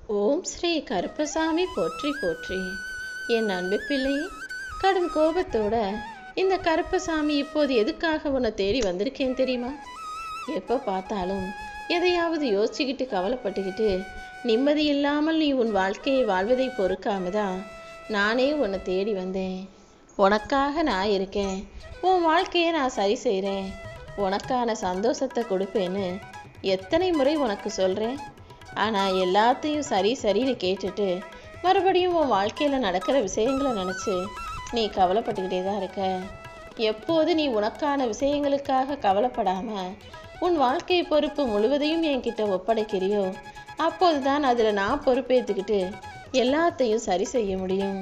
ஓம் ஸ்ரீ கருப்பசாமி போற்றி போற்றி. என் அன்பு பிள்ளையே, கடும் கோபத்தோட இந்த கருப்பசாமி இப்போது எதுக்காக உன்னை தேடி வந்திருக்கேன் தெரியுமா? எப்போ பார்த்தாலும் எதையாவது யோசிச்சுக்கிட்டு கவலைப்பட்டுக்கிட்டு நிம்மதி இல்லாமல் நீ உன் வாழ்க்கையை வாழ்வதை பொறுக்காம தான் நானே உன்னை தேடி வந்தேன். உனக்காக நான் இருக்கேன், உன் வாழ்க்கையை நான் சரி செய்கிறேன், உனக்கான சந்தோஷத்தை கொடுப்பேன்னு எத்தனை முறை உனக்கு சொல்கிறேன். ஆனால் எல்லாத்தையும் சரி சரின்னு கேட்டுட்டு மறுபடியும் உன் வாழ்க்கையில் நடக்கிற விஷயங்களை நினச்சி நீ கவலைப்பட்டுக்கிட்டே தான் இருக்க. எப்போது நீ உனக்கான விஷயங்களுக்காக கவலைப்படாமல் உன் வாழ்க்கை பொறுப்பு முழுவதையும் என்கிட்ட ஒப்படைக்கிறியோ அப்போது தான் அதில் நான் பொறுப்பேற்றுக்கிட்டு எல்லாத்தையும் சரி செய்ய முடியும்.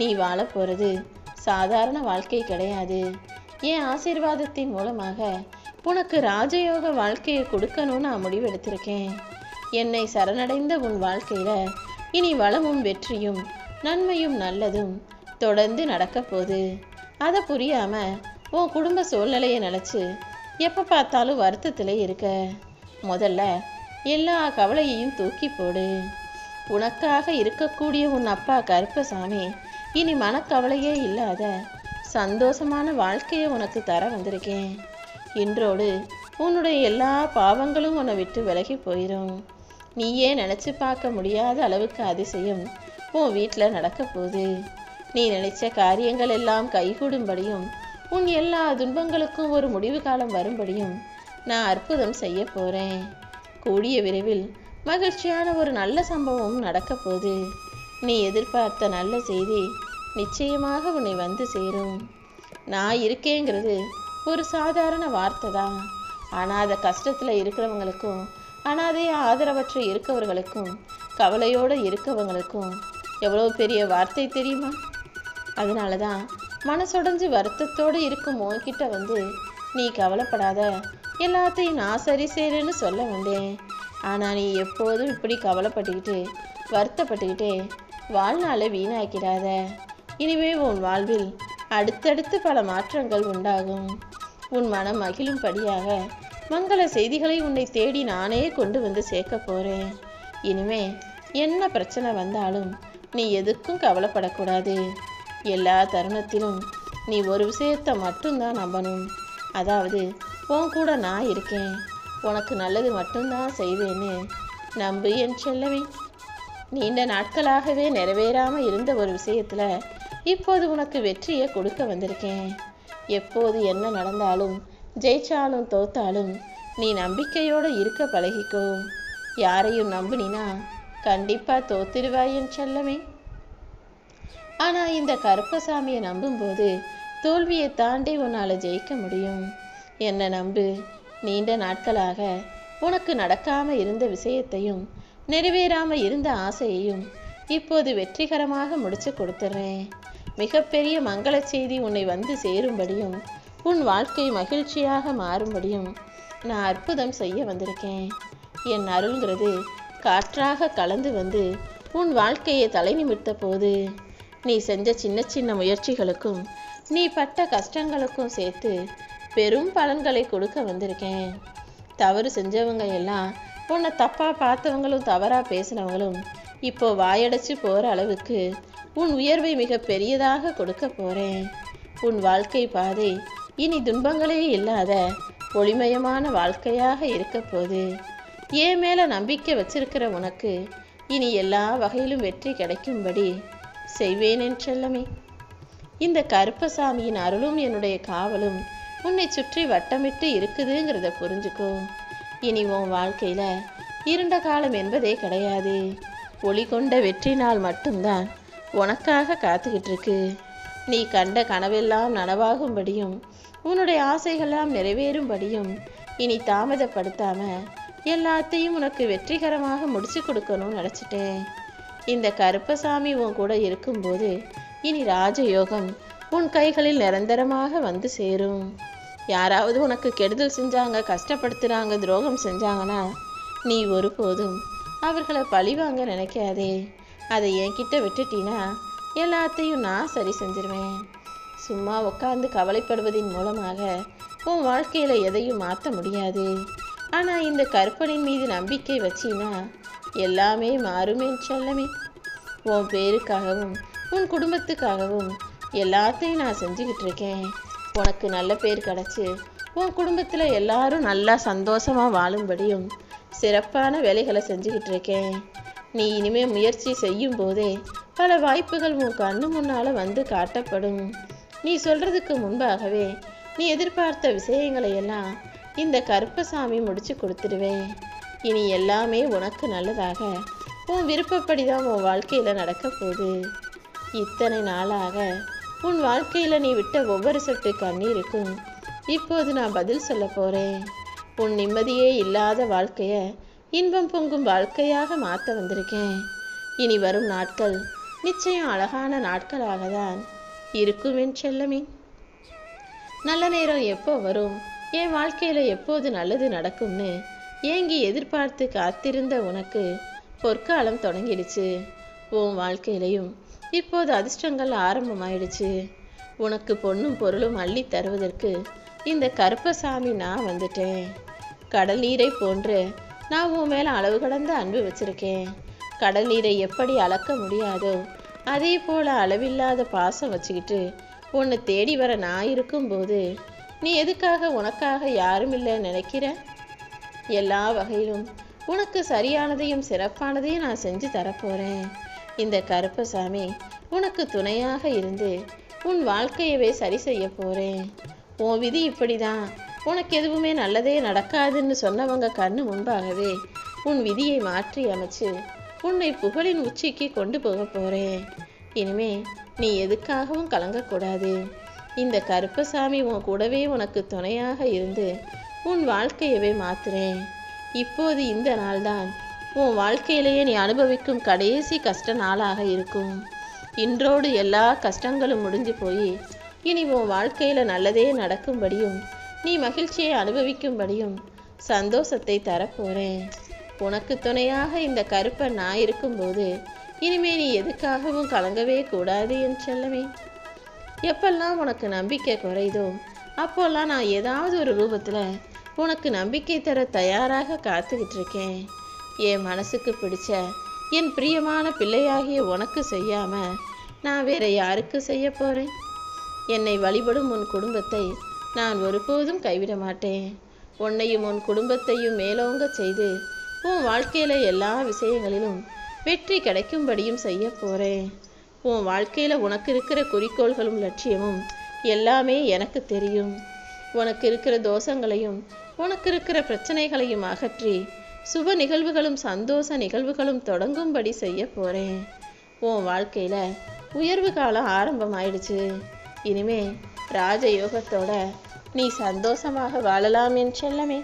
நீ வாழ போகிறது சாதாரண வாழ்க்கை கிடையாது. என் ஆசீர்வாதத்தின் மூலமாக உனக்கு ராஜயோக வாழ்க்கையை கொடுக்கணும்னு நான் முடிவெடுத்திருக்கேன். என்னை சரணடைந்த உன் வாழ்க்கையில் இனி வளமும் வெற்றியும் நன்மையும் நல்லதும் தொடர்ந்து நடக்க போகுது. அதை புரியாமல் உன் குடும்ப சூழ்நிலையை நினச்சி எப்போ பார்த்தாலும் வருத்தத்தில் இருக்க. முதல்ல எல்லா கவலையையும் தூக்கி போடு. உனக்காக இருக்கக்கூடிய உன் அப்பா கருப்பசாமி இனி மனக்கவலையே இல்லாத சந்தோஷமான வாழ்க்கையை உனக்கு தர வந்திருக்கேன். இன்றோடு உன்னுடைய எல்லா பாவங்களும் உன்னை விட்டு விலகி போயிடும். நீயே நினச்சி பார்க்க முடியாத அளவுக்கு அதிசயம் உன் வீட்டில் நடக்க போகுது. நீ நினைச்ச காரியங்கள் எல்லாம் கைகூடும்படியும் உன் எல்லா துன்பங்களுக்கும் ஒரு முடிவு காலம் வரும்படியும் நான் அற்புதம் செய்ய போகிறேன். கூடிய விரைவில் மகிழ்ச்சியான ஒரு நல்ல சம்பவம் நடக்க போகுது. நீ எதிர்பார்த்த நல்ல செய்தி நிச்சயமாக உன்னை வந்து சேரும். நான் இருக்கேங்கிறது ஒரு சாதாரண வார்த்தை தான். அனாதை கஷ்டத்தில் இருக்கிறவங்களுக்கும் அனாதைய ஆதரவற்ற இருக்கவர்களுக்கும் கவலையோடு இருக்கவங்களுக்கும் எவ்வளோ பெரிய வார்த்தை தெரியுமா? அதனால தான் மனசுடைஞ்சு வருத்தத்தோடு இருக்கும் உன்கிட்ட வந்து நீ கவலைப்படாத, எல்லாத்தையும் நான் சரி செய்கிறேன்னு சொல்ல வந்தேன். ஆனால் நீ எப்போதும் இப்படி கவலைப்பட்டுக்கிட்டு வருத்தப்பட்டுக்கிட்டே வாழ்நாளை வீணாக்கிறாத. இனிமே உன் வாழ்வில் அடுத்தடுத்து பல மாற்றங்கள் உண்டாகும். உன் மனம் மகிழும்படியாக மங்கள செய்திகளை உன்னை தேடி நானே கொண்டு வந்து சேர்க்க போகிறேன். இனிமே என்ன பிரச்சனை வந்தாலும் நீ எதுக்கும் கவலைப்படக்கூடாது. எல்லா தருணத்திலும் நீ ஒரு விஷயத்தை மட்டும்தான் நம்பணும். அதாவது உன் கூட நான் இருக்கேன், உனக்கு நல்லது மட்டும்தான் செய்வேன்னு நம்பு என் செல்லவே. நீண்ட நாட்களாகவே நிறைவேறாமல் இருந்த ஒரு விஷயத்தில் இப்போது உனக்கு வெற்றியை கொடுக்க வந்திருக்கேன். எப்போது என்ன நடந்தாலும் ஜெயிச்சாலும் தோத்தாலும் நீ நம்பிக்கையோடு இருக்க பழகிக்கோ. யாரையும் நம்பினா கண்டிப்பாக தோத்திடுவாய் என் செல்லமே. ஆனால் இந்த கருப்பசாமியை நம்பும்போது தோல்வியை தாண்டி உன்னால் ஜெயிக்க முடியும். என்னை நம்பு. நீண்ட நாட்களாக உனக்கு நடக்காமல் இருந்த விஷயத்தையும் நிறைவேறாமல் இருந்த ஆசையையும் இப்போது வெற்றிகரமாக முடிச்சு கொடுத்துட்றேன். மிகப்பெரிய மங்கள செய்தி உன்னை வந்து சேரும்படியும் உன் வாழ்க்கை மகிழ்ச்சியாக மாறும்படியும் நான் அற்புதம் செய்ய வந்திருக்கேன். என் அருள்ங்கிறது காற்றாக கலந்து வந்து உன் வாழ்க்கையை தலை நிமிர்த்த போது நீ செஞ்ச சின்ன சின்ன முயற்சிகளுக்கும் நீ பட்ட கஷ்டங்களுக்கும் சேர்த்து பெரும் பலன்களை கொடுக்க வந்திருக்கேன். தவறு செஞ்சவங்க எல்லாம் உன்னை தப்பாக பார்த்தவங்களும் தவறாக பேசினவங்களும் இப்போ வாயடைச்சு போகிற அளவுக்கு உன் உயர்வை மிக பெரியதாக கொடுக்க போகிறேன். உன் வாழ்க்கை பாதை இனி துன்பங்களே இல்லாத ஒளிமயமான வாழ்க்கையாக இருக்க போது. ஏன் மேலே நம்பிக்கை வச்சிருக்கிற உனக்கு இனி எல்லா வகையிலும் வெற்றி கிடைக்கும்படி செய்வேன் என் செல்லமே. இந்த கருப்பசாமியின் அருளும் என்னுடைய காவலும் உன்னை சுற்றி வட்டமிட்டு இருக்குதுங்கிறத புரிஞ்சுக்கோ. இனி உன் வாழ்க்கையில் இருண்ட காலம் என்பதே கிடையாது. ஒளி கொண்ட வெற்றி நாள் மட்டும்தான் உனக்காக காத்துக்கிட்டு இருக்கு. நீ கண்ட கனவெல்லாம் நனவாகும்படியும் உன்னுடைய ஆசைகள்லாம் நிறைவேறும்படியும் இனி தாமதப்படுத்தாம எல்லாத்தையும் உனக்கு வெற்றிகரமாக முடிச்சு கொடுக்கணும்னு நினச்சிட்டேன். இந்த கருப்பசாமி உன் கூட இருக்கும்போது இனி ராஜயோகம் உன் கைகளில் நிரந்தரமாக வந்து சேரும். யாராவது உனக்கு கெடுதல் செஞ்சாங்க, கஷ்டப்படுத்துகிறாங்க, துரோகம் செஞ்சாங்கன்னா நீ ஒருபோதும் அவர்களை பழிவாங்க நினைக்காதே. அதை என்கிட்ட விட்டுட்டினா எல்லாத்தையும் நான் சரி செஞ்சிருவேன். சும்மா உட்காந்து கவலைப்படுவதன் மூலமாக உன் வாழ்க்கையில் எதையும் மாற்ற முடியாது. ஆனால் இந்த கற்பனின் மீது நம்பிக்கை வச்சினா எல்லாமே மாறுமே செல்லமே. உன் பேருக்காகவும் உன் குடும்பத்துக்காகவும் எல்லாத்தையும் நான் செஞ்சுக்கிட்டு இருக்கேன். உனக்கு நல்ல பேர் கிடச்சி உன் குடும்பத்தில் எல்லாரும் நல்லா சந்தோஷமாக வாழும்படியும் சிறப்பான வேலைகளை செஞ்சுக்கிட்டு இருக்கேன். நீ இனிமேல் முயற்சி செய்யும் போதே பல வாய்ப்புகள் உன் கண்ணு முன்னால் வந்து காட்டப்படும். நீ சொல்கிறதுக்கு முன்பாகவே நீ எதிர்பார்த்த விஷயங்களை எல்லாம் இந்த கருப்பசாமி முடிச்சு கொடுத்துடுவேன். இனி எல்லாமே உனக்கு நல்லதாக உன் விருப்பப்படி தான் உன் வாழ்க்கையில் நடக்க போகுது. இத்தனை நாளாக உன் வாழ்க்கையில் நீ விட்ட ஒவ்வொரு சொட்டு கண்ணீருக்கும் இப்போது நான் பதில் சொல்ல போகிறேன். உன் நிம்மதியே இல்லாத வாழ்க்கையை இன்பம் பொங்கும் வாழ்க்கையாக மாற்ற வந்திருக்கேன். இனி வரும் நாட்கள் நிச்சயம் அழகான நாட்களாக தான் இருக்கும் என் செல்லமே. நல்ல நேரம் எப்போ வரும், என் வாழ்க்கையில் எப்போது நல்லது நடக்கும்னு ஏங்கி எதிர்பார்த்து காத்திருந்த உனக்கு பொற்காலம் தொடங்கிடுச்சு. உன் வாழ்க்கையிலையும் இப்போது அதிர்ஷ்டங்கள் ஆரம்பமாயிடுச்சு. உனக்கு பொண்ணும் பொருளும் அள்ளி தருவதற்கு இந்த கருப்பசாமி நான் வந்துட்டேன். கடல் நீரை போன்று நான் உன் மேலே அளவு கடந்த அன்பு வச்சிருக்கேன். கடல் நீரை எப்படி அளக்க முடியாதோ அதே போல் அளவில்லாத பாசம் வச்சுக்கிட்டு உன்னை தேடி வர நான் இருக்கும்போது நீ எதுக்காக உனக்காக யாரும் இல்லைன்னு நினைக்கிற? எல்லா வகையிலும் உனக்கு சரியானதையும் சிறப்பானதையும் நான் செஞ்சு தரப்போகிறேன். இந்த கருப்பசாமி உனக்கு துணையாக இருந்து உன் வாழ்க்கையவே சரி செய்ய போகிறேன். உன் விதி இப்படி தான், உனக்கு எதுவுமே நல்லதே நடக்காதுன்னு சொன்னவங்க கண்ணு முன்பாகவே உன் விதியை மாற்றி அமைச்சு உன்னை புகழின் உச்சிக்கு கொண்டு போக போகிறேன். இனிமே நீ எதுக்காகவும் கலங்கக்கூடாது. இந்த கருப்பசாமி உன் கூடவே உனக்கு துணையாக இருந்து உன் வாழ்க்கையவே மாத்துறேன். இப்போது இந்த நாள்தான் உன் வாழ்க்கையிலேயே நீ அனுபவிக்கும் கடைசி கஷ்ட நாளாக இருக்கும். இன்றோடு எல்லா கஷ்டங்களும் முடிஞ்சு போய் இனி உன் வாழ்க்கையில் நல்லதே நடக்கும்படியும் நீ மகிழ்ச்சியை அனுபவிக்கும்படியும் சந்தோஷத்தை தரப்போகிறேன். உனக்கு துணையாக இந்த கருப்பன் நான் இருக்கும்போது இனிமே நீ எதுக்காகவும் கலங்கவே கூடாது என் செல்லமே. எப்பெல்லாம் உனக்கு நம்பிக்கை குறையுதோ அப்போல்லாம் நான் ஏதாவது ஒரு ரூபத்தில் உனக்கு நம்பிக்கை தர தயாராக காத்துக்கிட்டு இருக்கேன். என் மனசுக்கு பிடிச்ச என் பிரியமான பிள்ளையாகிய உனக்கு செய்யாமல் நான் வேற யாருக்கு செய்ய போகிறேன்? என்னை வழிபடும் உன் குடும்பத்தை நான் ஒருபோதும் கைவிட மாட்டேன். உன்னையும் உன் குடும்பத்தையும் மேலோங்க செய்து உன் வாழ்க்கையில் எல்லா விஷயங்களிலும் வெற்றி கிடைக்கும்படியும் செய்ய போகிறேன். உன் வாழ்க்கையில் உனக்கு இருக்கிற குறிக்கோள்களும் லட்சியமும் எல்லாமே எனக்கு தெரியும். உனக்கு இருக்கிற தோஷங்களையும் உனக்கு இருக்கிற பிரச்சனைகளையும் அகற்றி சுப நிகழ்வுகளும் சந்தோஷ நிகழ்வுகளும் தொடங்கும்படி செய்ய போகிறேன். உன் வாழ்க்கையில் உயர்வு காலம் ஆரம்பமாயிடுச்சு. இனிமே ராஜயோகத்தோட நீ சந்தோஷமாக வாழலாம் என் செல்லமே.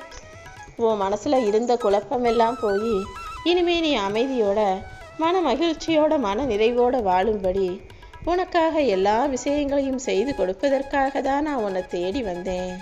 உன் மனசில் இருந்த குழப்பமெல்லாம் போய் இனிமே நீ அமைதியோட மன மகிழ்ச்சியோட மன நிறைவோட வாழும்படி உனக்காக எல்லா விஷயங்களையும் செய்து கொடுப்பதற்காக தான் நான் உன்னை தேடி வந்தேன்.